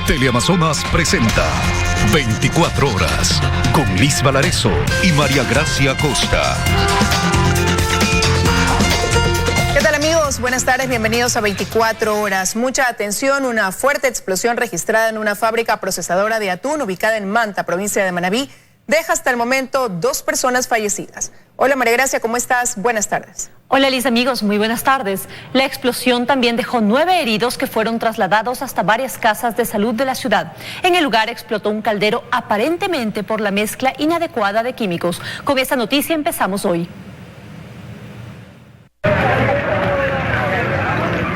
Teleamazonas presenta 24 horas con Liz Valareso y María Gracia Costa. ¿Qué tal, amigos? Buenas tardes, bienvenidos a 24 horas. Mucha atención, una fuerte explosión registrada en una fábrica procesadora de atún ubicada en Manta, provincia de Manabí, deja hasta el momento 2 personas fallecidas. Hola María Gracia, ¿cómo estás? Buenas tardes. Hola Liz, amigos, muy buenas tardes. La explosión también dejó 9 heridos que fueron trasladados hasta varias casas de salud de la ciudad. En el lugar explotó un caldero aparentemente por la mezcla inadecuada de químicos. Con esta noticia empezamos hoy.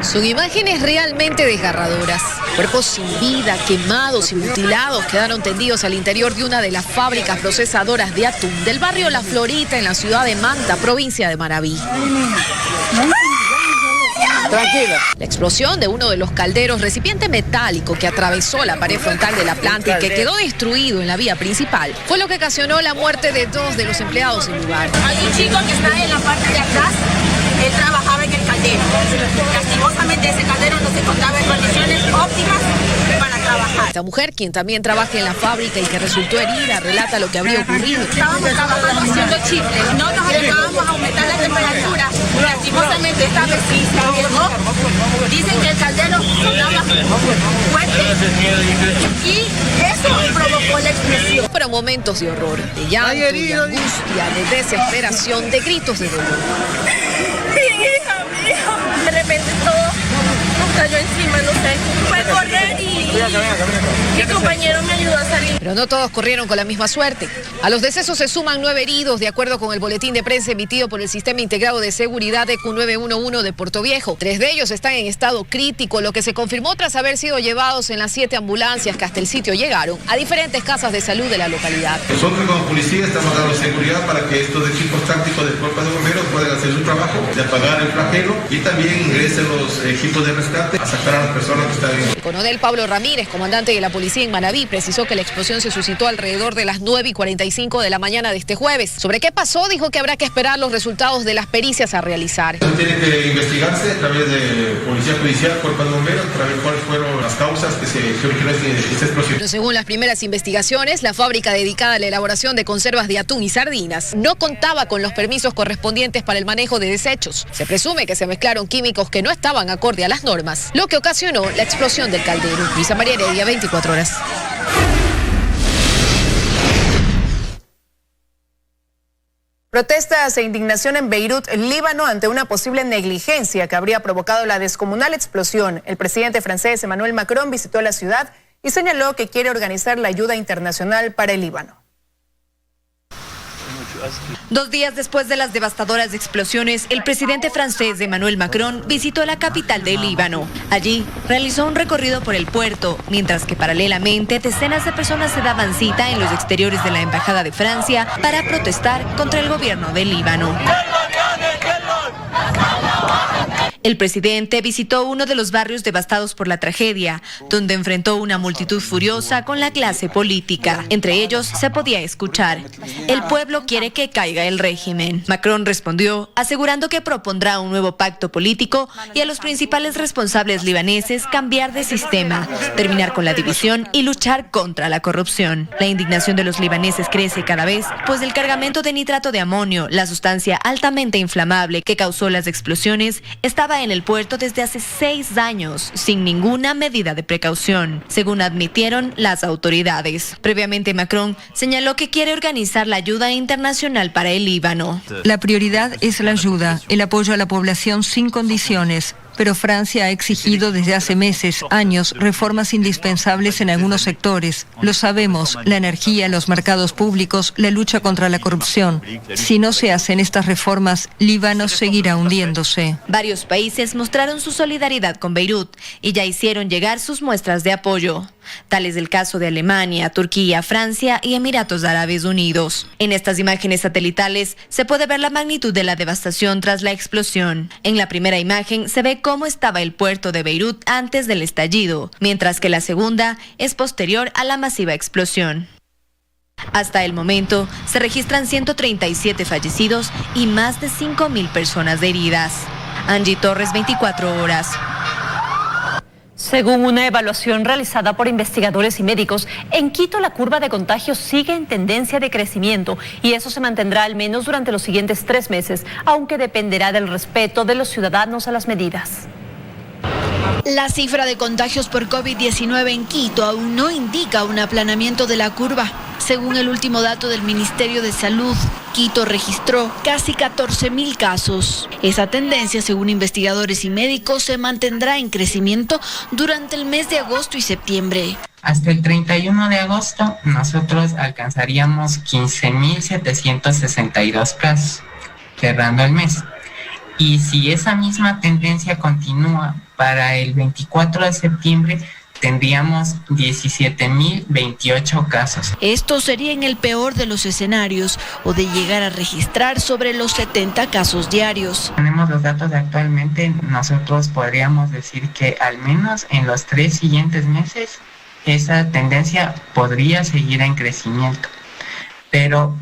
Son imágenes realmente desgarradoras. Cuerpos sin vida, quemados y mutilados quedaron tendidos al interior de una de las fábricas procesadoras de atún del barrio La Florita en la ciudad de Manta, provincia de Manabí. Tranquila. La explosión de uno de los calderos, recipiente metálico que atravesó la pared frontal de la planta y que quedó destruido en la vía principal, fue lo que ocasionó la muerte de 2 de los empleados del lugar. Hay un chico que está en la parte de atrás, él trabajaba en el caldero. Lastimosamente ese caldero no se encontraba en condiciones óptimas para trabajar. Esta mujer, quien también trabaja en la fábrica y que resultó herida, relata lo que habría ocurrido. Estábamos trabajando haciendo chifles, no nos ayudábamos a aumentar la temperatura. Lastimosamente esta vez sí se quemó. Dicen que el caldero sonaba fuerte y eso provocó la explosión. Fueron momentos de horror, de llanto, de angustia, de desesperación, de gritos de dolor. Mi hija. De repente todo nos cayó encima, no sé. Fue a correr y mi compañero me ayudó a salir. Pero no todos corrieron con la misma suerte. A los decesos se suman 9 heridos, de acuerdo con el boletín de prensa emitido por el Sistema Integrado de Seguridad EQ911 de Puerto Viejo. 3 de ellos están en estado crítico, lo que se confirmó tras haber sido llevados en las 7 ambulancias que hasta el sitio llegaron a diferentes casas de salud de la localidad. Nosotros como policía estamos dando seguridad para que estos equipos tácticos del Cuerpo de Bomberos puedan hacer su trabajo de apagar el flagelo y también ingresen los equipos de rescate a sacar a las personas que están en... El coronel Pablo Ramírez, comandante de la policía en Manabí, precisó que la explosión se suscitó alrededor de las 9:45 de la mañana de este jueves. Sobre qué pasó, dijo que habrá que esperar los resultados de las pericias a realizar. Tiene que investigarse a través de Policía Judicial, Cuerpo de Bomberos, para ver cuáles fueron las causas que originaron esta explosión. Pero según las primeras investigaciones, la fábrica dedicada a la elaboración de conservas de atún y sardinas no contaba con los permisos correspondientes para el manejo de desechos. Se presume que se mezclaron químicos que no estaban acorde a las normas, lo que ocasionó la explosión del caldero. Luisa María Heredia, 24 horas. Protestas e indignación en Beirut, Líbano, ante una posible negligencia que habría provocado la descomunal explosión. El presidente francés Emmanuel Macron visitó la ciudad y señaló que quiere organizar la ayuda internacional para el Líbano. 2 días después de las devastadoras explosiones, el presidente francés Emmanuel Macron visitó la capital del Líbano. Allí realizó un recorrido por el puerto, mientras que paralelamente decenas de personas se daban cita en los exteriores de la Embajada de Francia para protestar contra el gobierno del Líbano. El presidente visitó uno de los barrios devastados por la tragedia, donde enfrentó una multitud furiosa con la clase política. Entre ellos se podía escuchar: el pueblo quiere que caiga el régimen. Macron respondió asegurando que propondrá un nuevo pacto político y a los principales responsables libaneses cambiar de sistema, terminar con la división y luchar contra la corrupción. La indignación de los libaneses crece cada vez, pues el cargamento de nitrato de amonio, la sustancia altamente inflamable que causó las explosiones, estaba en el puerto desde hace 6 años, sin ninguna medida de precaución, según admitieron las autoridades. Previamente, Macron señaló que quiere organizar la ayuda internacional para el Líbano. La prioridad es la ayuda, el apoyo a la población sin condiciones. Pero Francia ha exigido desde hace meses, años, reformas indispensables en algunos sectores. Lo sabemos: la energía, los mercados públicos, la lucha contra la corrupción. Si no se hacen estas reformas, Líbano seguirá hundiéndose. Varios países mostraron su solidaridad con Beirut y ya hicieron llegar sus muestras de apoyo. Tal es el caso de Alemania, Turquía, Francia y Emiratos Árabes Unidos. En estas imágenes satelitales se puede ver la magnitud de la devastación tras la explosión. En la primera imagen se ve cómo estaba el puerto de Beirut antes del estallido, mientras que la segunda es posterior a la masiva explosión. Hasta el momento se registran 137 fallecidos y más de 5.000 personas heridas. Angie Torres, 24 horas. Según una evaluación realizada por investigadores y médicos, en Quito la curva de contagios sigue en tendencia de crecimiento y eso se mantendrá al menos durante los siguientes 3 meses, aunque dependerá del respeto de los ciudadanos a las medidas. La cifra de contagios por COVID-19 en Quito aún no indica un aplanamiento de la curva. Según el último dato del Ministerio de Salud, Quito registró casi 14.000 casos. Esa tendencia, según investigadores y médicos, se mantendrá en crecimiento durante el mes de agosto y septiembre. Hasta el 31 de agosto, nosotros alcanzaríamos 15.762 casos, cerrando el mes. Y si esa misma tendencia continúa, para el 24 de septiembre tendríamos 17.028 casos. Esto sería en el peor de los escenarios o de llegar a registrar sobre los 70 casos diarios. Tenemos los datos de actualmente, nosotros podríamos decir que al menos en los 3 siguientes meses esa tendencia podría seguir en crecimiento, pero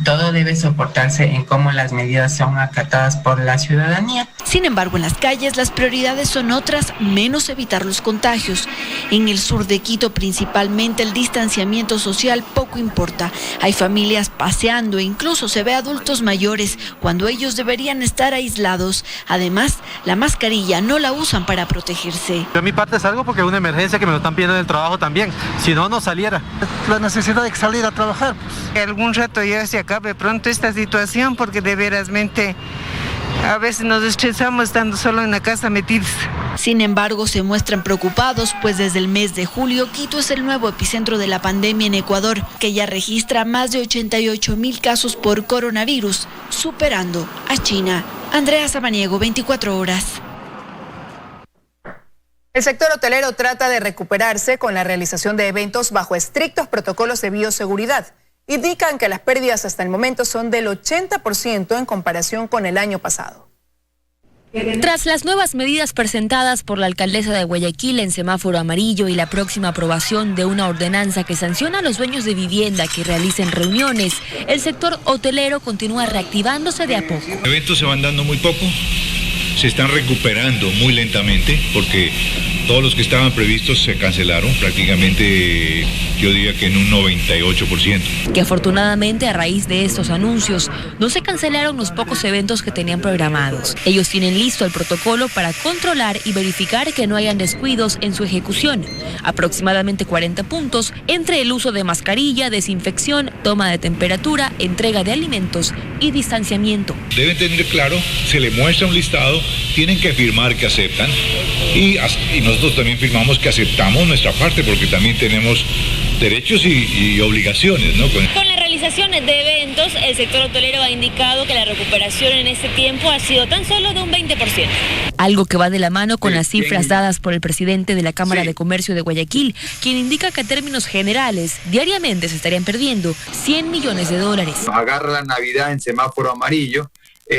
todo debe soportarse en cómo las medidas son acatadas por la ciudadanía. Sin embargo, en las calles las prioridades son otras, menos evitar los contagios. En el sur de Quito, principalmente, el distanciamiento social poco importa. Hay familias paseando e incluso se ve adultos mayores cuando ellos deberían estar aislados. Además, la mascarilla no la usan para protegerse. Yo a mi parte salgo porque es una emergencia que me lo están pidiendo en el trabajo también. Si no, no saliera. La necesidad de salir a trabajar. Algún rato ya se acabe pronto esta situación porque de verasmente a veces nos estresamos estando solo en la casa metidos. Sin embargo, se muestran preocupados, pues desde el mes de julio, Quito es el nuevo epicentro de la pandemia en Ecuador, que ya registra más de 88.000 casos por coronavirus, superando a China. Andrea Samaniego, 24 horas. El sector hotelero trata de recuperarse con la realización de eventos bajo estrictos protocolos de bioseguridad. Indican que las pérdidas hasta el momento son del 80% en comparación con el año pasado. Tras las nuevas medidas presentadas por la alcaldesa de Guayaquil en semáforo amarillo y la próxima aprobación de una ordenanza que sanciona a los dueños de vivienda que realicen reuniones, el sector hotelero continúa reactivándose de a poco. Eventos se van dando muy poco, se están recuperando muy lentamente porque todos los que estaban previstos se cancelaron prácticamente, yo diría que en un 98%. Que afortunadamente a raíz de estos anuncios no se cancelaron los pocos eventos que tenían programados. Ellos tienen listo el protocolo para controlar y verificar que no hayan descuidos en su ejecución. Aproximadamente 40 puntos entre el uso de mascarilla, desinfección, toma de temperatura, entrega de alimentos y distanciamiento. Deben tener claro, se le muestra un listado, tienen que firmar que aceptan y nosotros también firmamos que aceptamos nuestra parte porque también tenemos derechos y obligaciones, ¿no? Con la realización de eventos, el sector hotelero ha indicado que la recuperación en este tiempo ha sido tan solo de un 20%. Algo que va de la mano con las cifras dadas por el presidente de la Cámara de Comercio de Guayaquil, quien indica que a términos generales, diariamente se estarían perdiendo $100 millones. Nos agarra la Navidad en semáforo amarillo,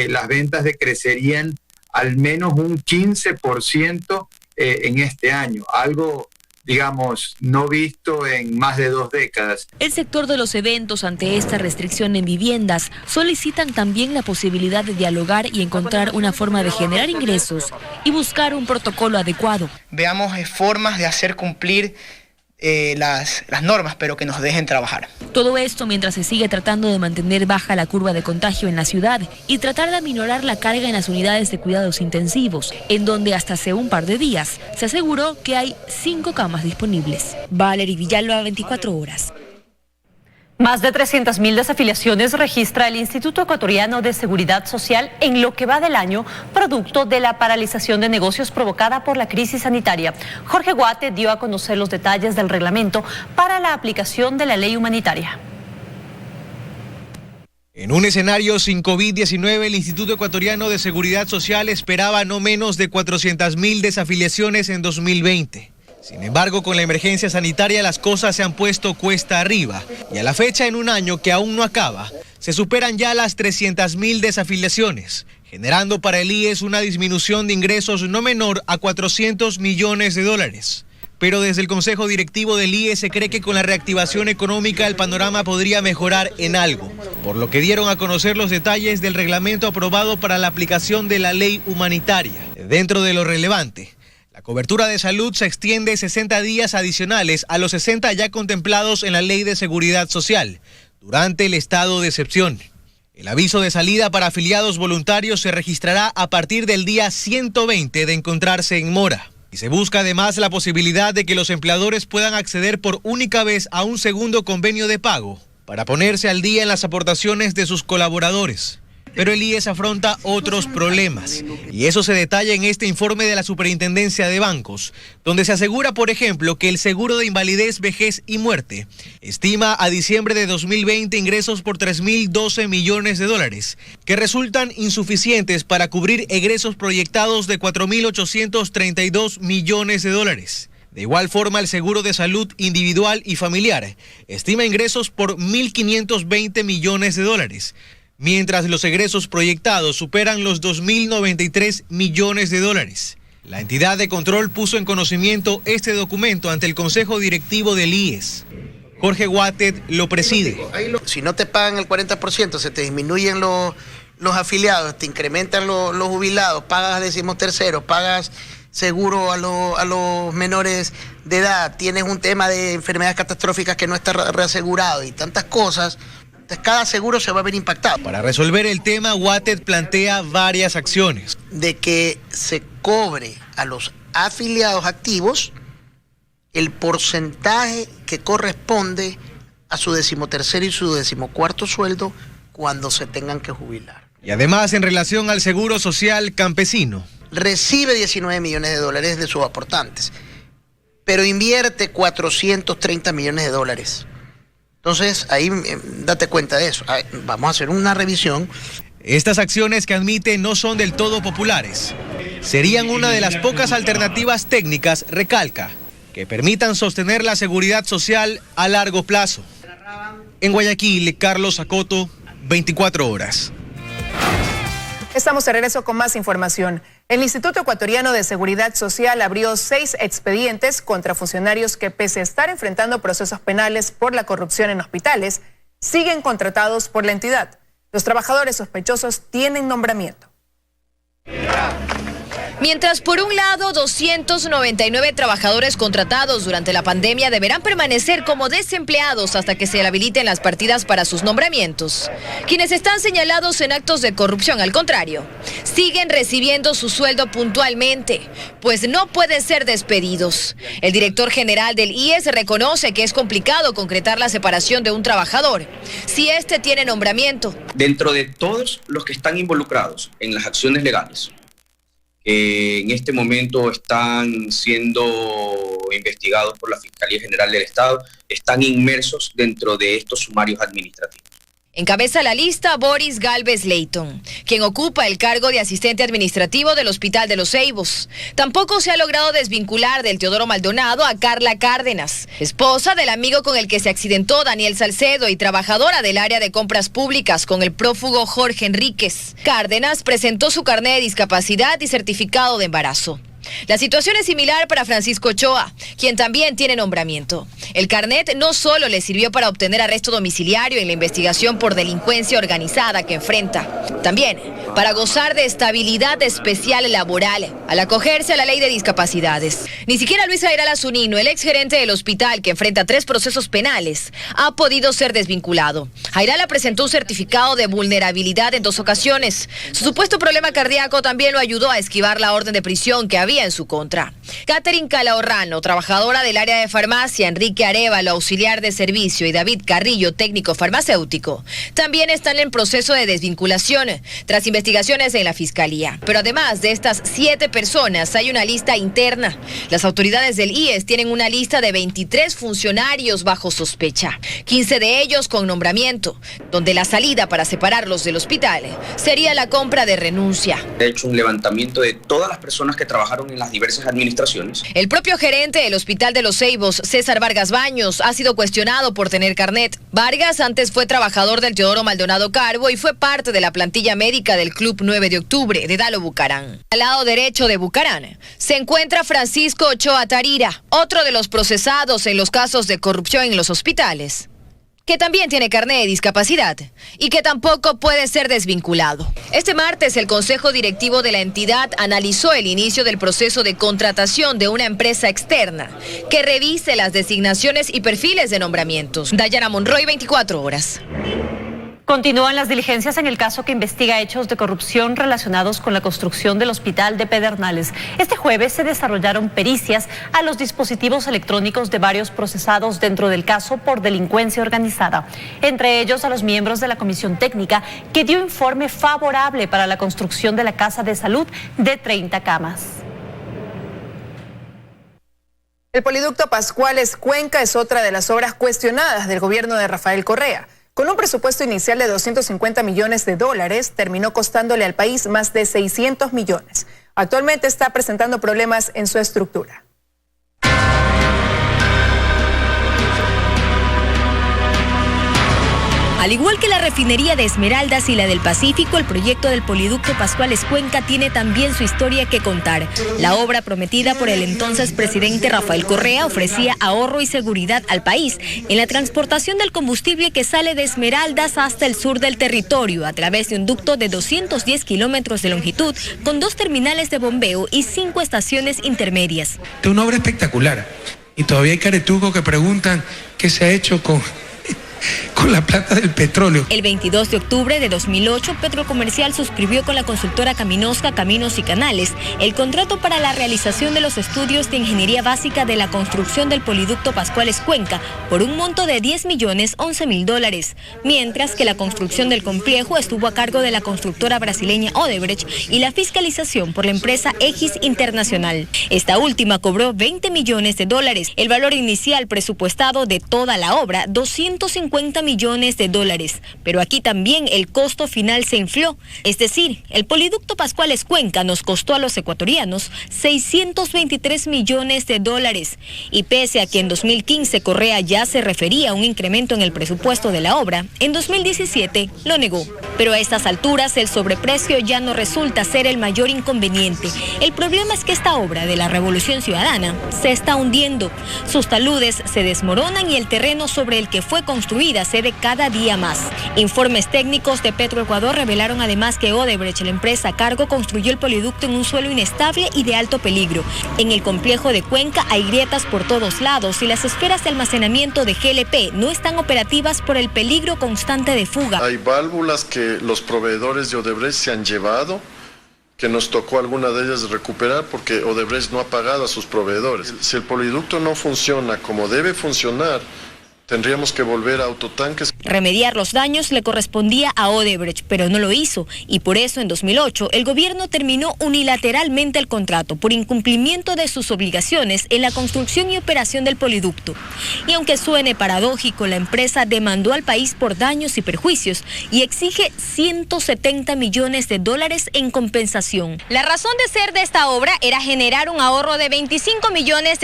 las ventas decrecerían al menos un 15% en este año, algo, digamos, no visto en más de 2 décadas. El sector de los eventos, ante esta restricción en viviendas, solicitan también la posibilidad de dialogar y encontrar una forma de generar ingresos y buscar un protocolo adecuado. Veamos formas de hacer cumplir las normas, pero que nos dejen trabajar. Todo esto mientras se sigue tratando de mantener baja la curva de contagio en la ciudad y tratar de aminorar la carga en las unidades de cuidados intensivos, en donde hasta hace un par de días se aseguró que hay 5 camas disponibles. Valery Villalba, 24 horas. Más de 300.000 desafiliaciones registra el Instituto Ecuatoriano de Seguridad Social en lo que va del año, producto de la paralización de negocios provocada por la crisis sanitaria. Jorge Guate dio a conocer los detalles del reglamento para la aplicación de la ley humanitaria. En un escenario sin COVID-19, el Instituto Ecuatoriano de Seguridad Social esperaba no menos de 400.000 desafiliaciones en 2020. Sin embargo, con la emergencia sanitaria las cosas se han puesto cuesta arriba y a la fecha, en un año que aún no acaba, se superan ya las 300.000 desafiliaciones, generando para el IES una disminución de ingresos no menor a $400 millones. Pero desde el Consejo Directivo del IES se cree que con la reactivación económica el panorama podría mejorar en algo, por lo que dieron a conocer los detalles del reglamento aprobado para la aplicación de la ley humanitaria. Dentro de lo relevante, la La cobertura de salud se extiende 60 días adicionales a los 60 ya contemplados en la Ley de Seguridad Social durante el estado de excepción. El aviso de salida para afiliados voluntarios se registrará a partir del día 120 de encontrarse en mora. Y se busca además la posibilidad de que los empleadores puedan acceder por única vez a un segundo convenio de pago para ponerse al día en las aportaciones de sus colaboradores. Pero el IES afronta otros problemas, y eso se detalla en este informe de la Superintendencia de Bancos, donde se asegura, por ejemplo, que el seguro de invalidez, vejez y muerte estima a diciembre de 2020 ingresos por 3.012 millones de dólares, que resultan insuficientes para cubrir egresos proyectados de 4.832 millones de dólares. De igual forma, el seguro de salud individual y familiar estima ingresos por 1.520 millones de dólares, mientras los egresos proyectados superan los 2.093 millones de dólares. La entidad de control puso en conocimiento este documento ante el Consejo Directivo del IES. Jorge Guatet lo preside. Si no te pagan el 40%, se te disminuyen los afiliados, te incrementan los jubilados, pagas 13º, pagas seguro a los menores de edad, tienes un tema de enfermedades catastróficas que no está reasegurado y tantas cosas. Cada seguro se va a ver impactado. Para resolver el tema, Guatet plantea varias acciones. De que se cobre a los afiliados activos el porcentaje que corresponde a su 13º y su 14º sueldo cuando se tengan que jubilar. Y además, en relación al seguro social campesino. Recibe 19 millones de dólares de sus aportantes, pero invierte 430 millones de dólares. Entonces, ahí date cuenta de eso. Vamos a hacer una revisión. Estas acciones que admite no son del todo populares. Serían una de las pocas alternativas técnicas, recalca, que permitan sostener la seguridad social a largo plazo. En Guayaquil, Carlos Acoto, 24 horas. Estamos de regreso con más información. El Instituto Ecuatoriano de Seguridad Social abrió 6 expedientes contra funcionarios que, pese a estar enfrentando procesos penales por la corrupción en hospitales, siguen contratados por la entidad. Los trabajadores sospechosos tienen nombramiento. Mientras, por un lado, 299 trabajadores contratados durante la pandemia deberán permanecer como desempleados hasta que se habiliten las partidas para sus nombramientos. Quienes están señalados en actos de corrupción, al contrario, siguen recibiendo su sueldo puntualmente, pues no pueden ser despedidos. El director general del IES reconoce que es complicado concretar la separación de un trabajador si éste tiene nombramiento. Dentro de todos los que están involucrados en las acciones legales, que en este momento están siendo investigados por la Fiscalía General del Estado, están inmersos dentro de estos sumarios administrativos. Encabeza la lista Boris Galvez Leighton, quien ocupa el cargo de asistente administrativo del Hospital de los Ceibos. Tampoco se ha logrado desvincular del Teodoro Maldonado a Carla Cárdenas, esposa del amigo con el que se accidentó Daniel Salcedo y trabajadora del área de compras públicas con el prófugo Jorge Enríquez. Cárdenas presentó su carnet de discapacidad y certificado de embarazo. La situación es similar para Francisco Ochoa, quien también tiene nombramiento. El carnet no solo le sirvió para obtener arresto domiciliario en la investigación por delincuencia organizada que enfrenta, también para gozar de estabilidad especial laboral al acogerse a la ley de discapacidades. Ni siquiera Luis Jairala Zunino, el exgerente del hospital que enfrenta 3 procesos penales, ha podido ser desvinculado. Jairala presentó un certificado de vulnerabilidad en 2 ocasiones. Su supuesto problema cardíaco también lo ayudó a esquivar la orden de prisión que había en su contra. Catherine Calahorrano, trabajadora del área de farmacia, Enrique Arévalo, auxiliar de servicio, y David Carrillo, técnico farmacéutico, también están en proceso de desvinculación tras investigaciones en la Fiscalía. Pero además de estas 7 personas, hay una lista interna. Las autoridades del IES tienen una lista de 23 funcionarios bajo sospecha, 15 de ellos con nombramiento, donde la salida para separarlos del hospital sería la compra de renuncia. He hecho un levantamiento de todas las personas que trabajaron en las diversas administraciones. El propio gerente del Hospital de los Ceibos, César Vargas Baños, ha sido cuestionado por tener carnet. Vargas antes fue trabajador del Teodoro Maldonado Carbo y fue parte de la plantilla médica del Club 9 de Octubre de Dalo Bucarán. Al lado derecho de Bucarán se encuentra Francisco Ochoa Tarira, otro de los procesados en los casos de corrupción en los hospitales. que también tiene carné de discapacidad y que tampoco puede ser desvinculado. Este martes, el Consejo Directivo de la entidad analizó el inicio del proceso de contratación de una empresa externa que revise las designaciones y perfiles de nombramientos. Dayana Monroy, 24 horas. Continúan las diligencias en el caso que investiga hechos de corrupción relacionados con la construcción del hospital de Pedernales. Este jueves se desarrollaron pericias a los dispositivos electrónicos de varios procesados dentro del caso por delincuencia organizada, entre ellos a los miembros de la comisión técnica que dio informe favorable para la construcción de la casa de salud de 30 camas. El poliducto Pascuales Cuenca es otra de las obras cuestionadas del gobierno de Rafael Correa. Con un presupuesto inicial de $250 millones, terminó costándole al país más de 600 millones. Actualmente está presentando problemas en su estructura. Al igual que la refinería de Esmeraldas y la del Pacífico, el proyecto del poliducto Pascuales Cuenca tiene también su historia que contar. La obra prometida por el entonces presidente Rafael Correa ofrecía ahorro y seguridad al país en la transportación del combustible que sale de Esmeraldas hasta el sur del territorio a través de un ducto de 210 kilómetros de longitud con 2 terminales de bombeo y 5 estaciones intermedias. Es una obra espectacular y todavía hay caretucos que preguntan qué se ha hecho con la plata del petróleo. El 22 de octubre de 2008, Petrocomercial suscribió con la consultora Caminosca Caminos y Canales el contrato para la realización de los estudios de ingeniería básica de la construcción del poliducto Pascuales Cuenca por un monto de $10.011.000, mientras que la construcción del complejo estuvo a cargo de la constructora brasileña Odebrecht y la fiscalización por la empresa Egis Internacional. Esta última cobró $20 millones. El valor inicial presupuestado de toda la obra, $250 millones, pero aquí también el costo final se infló, es decir, el poliducto Pascuales Cuenca nos costó a los ecuatorianos $623 millones, y pese a que en 2015 Correa ya se refería a un incremento en el presupuesto de la obra, en 2017 lo negó. Pero a estas alturas el sobreprecio ya no resulta ser el mayor inconveniente. El problema es que esta obra de la Revolución Ciudadana se está hundiendo, sus taludes se desmoronan y el terreno sobre el que fue construida cede cada día más. Informes técnicos de Petroecuador revelaron además que Odebrecht, la empresa a cargo, construyó el poliducto en un suelo inestable y de alto peligro. En el complejo de Cuenca hay grietas por todos lados y las esferas de almacenamiento de GLP no están operativas por el peligro constante de fuga. Hay válvulas que los proveedores de Odebrecht se han llevado, que nos tocó alguna de ellas recuperar porque Odebrecht no ha pagado a sus proveedores. Si el poliducto no funciona como debe funcionar, tendríamos que volver a autotanques. Remediar los daños le correspondía a Odebrecht, pero no lo hizo, y por eso en 2008 el gobierno terminó unilateralmente el contrato por incumplimiento de sus obligaciones en la construcción y operación del poliducto. Y aunque suene paradójico, la empresa demandó al país por daños y perjuicios y exige $170 millones en compensación. La razón de ser de esta obra era generar un ahorro de $25 millones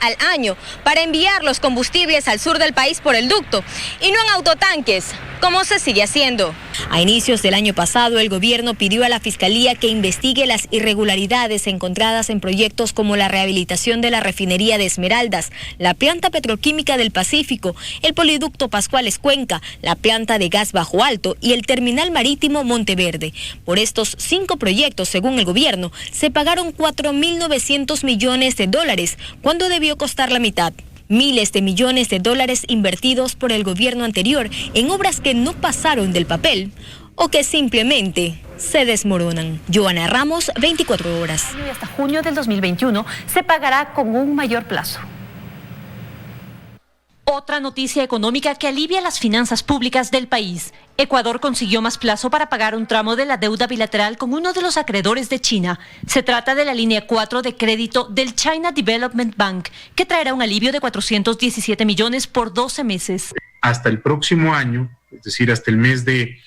al año para enviar los combustibles al sur del país por el ducto y no en autotanques, como se sigue haciendo. A inicios del año pasado, el gobierno pidió a la Fiscalía que investigue las irregularidades encontradas en proyectos como la rehabilitación de la refinería de Esmeraldas, la planta petroquímica del Pacífico, el poliducto Pascuales Cuenca, la planta de gas Bajo Alto y el terminal marítimo Monteverde. Por estos 5 proyectos, según el gobierno, se pagaron $4.900 millones, cuando debió costar la mitad. Miles de millones de dólares invertidos por el gobierno anterior en obras que no pasaron del papel o que simplemente se desmoronan. Joana Ramos, 24 horas. Y hasta junio del 2021 se pagará con un mayor plazo. Otra noticia económica que alivia las finanzas públicas del país. Ecuador consiguió más plazo para pagar un tramo de la deuda bilateral con uno de los acreedores de China. Se trata de la línea 4 de crédito del China Development Bank, que traerá un alivio de 417 millones por 12 meses. Hasta el próximo año, es decir, hasta el mes de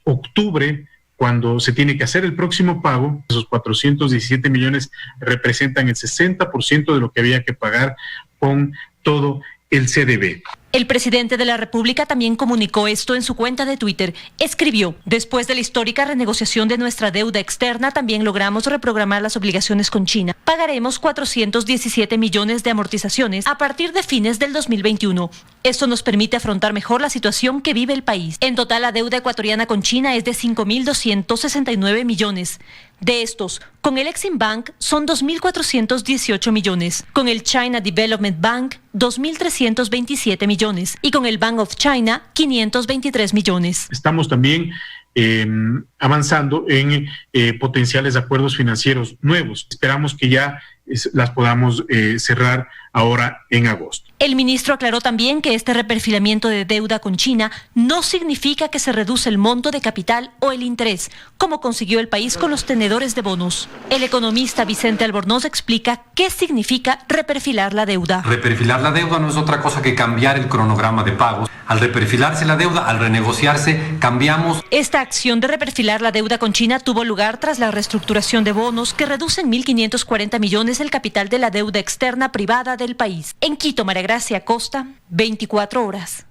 octubre, cuando se tiene que hacer el próximo pago, esos 417 millones representan el 60% de lo que había que pagar con todo el CDB. El presidente de la República también comunicó esto en su cuenta de Twitter. Escribió: después de la histórica renegociación de nuestra deuda externa, también logramos reprogramar las obligaciones con China. Pagaremos 417 millones de amortizaciones a partir de fines del 2021. Esto nos permite afrontar mejor la situación que vive el país. En total, la deuda ecuatoriana con China es de 5.269 millones. De estos, con el Exim Bank son 2.418 millones, con el China Development Bank 2.327 millones y con el Bank of China 523 millones. Estamos también avanzando en potenciales acuerdos financieros nuevos. Esperamos que ya las podamos cerrar ahora en agosto. El ministro aclaró también que este reperfilamiento de deuda con China no significa que se reduce el monto de capital o el interés, como consiguió el país con los tenedores de bonos. El economista Vicente Albornoz explica qué significa reperfilar la deuda. Reperfilar la deuda no es otra cosa que cambiar el cronograma de pagos. Al reperfilarse la deuda, al renegociarse, cambiamos. Esta acción de reperfilar la deuda con China tuvo lugar tras la reestructuración de bonos que reducen 1.540 millones el capital de la deuda externa privada del país. En Quito, María Gracia Costa, 24 horas.